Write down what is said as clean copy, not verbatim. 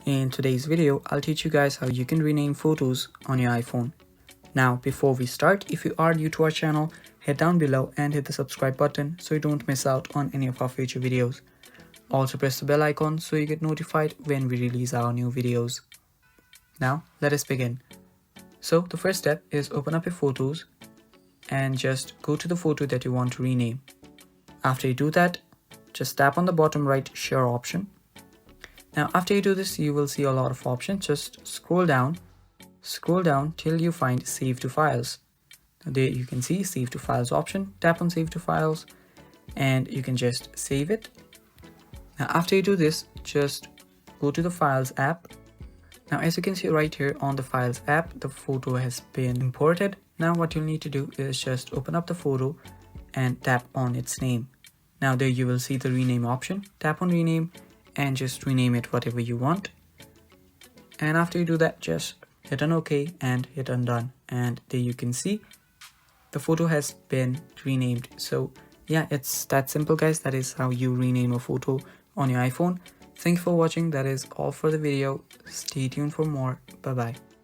In today's video, I'll teach you guys how you can rename photos on your iPhone. Now, before we start, if you are new to our channel, head down below and hit the subscribe button so you don't miss out on any of our future videos. Also press the bell icon so you get notified when we release our new videos. Now, let us begin. So the first step is open up your photos and just go to the photo that you want to rename. After you do that, just tap on the bottom right share option. Now after you do this, you will see a lot of options. Just scroll down till you find save to files. There you can see save to files option. Tap on save to files and you can just save it. Now after you do this, just go to the files app. Now as you can see right here on the files app, the photo has been imported. Now what you'll need to do is just open up the photo and tap on its name. Now there you will see the rename option. Tap on rename and just rename it whatever you want. And after you do that, just hit on OK and hit on done. And there you can see the photo has been renamed. So yeah, it's that simple, guys. That is how you rename a photo on your iPhone. Thank you for watching. That is all for the video. Stay tuned for more. Bye bye.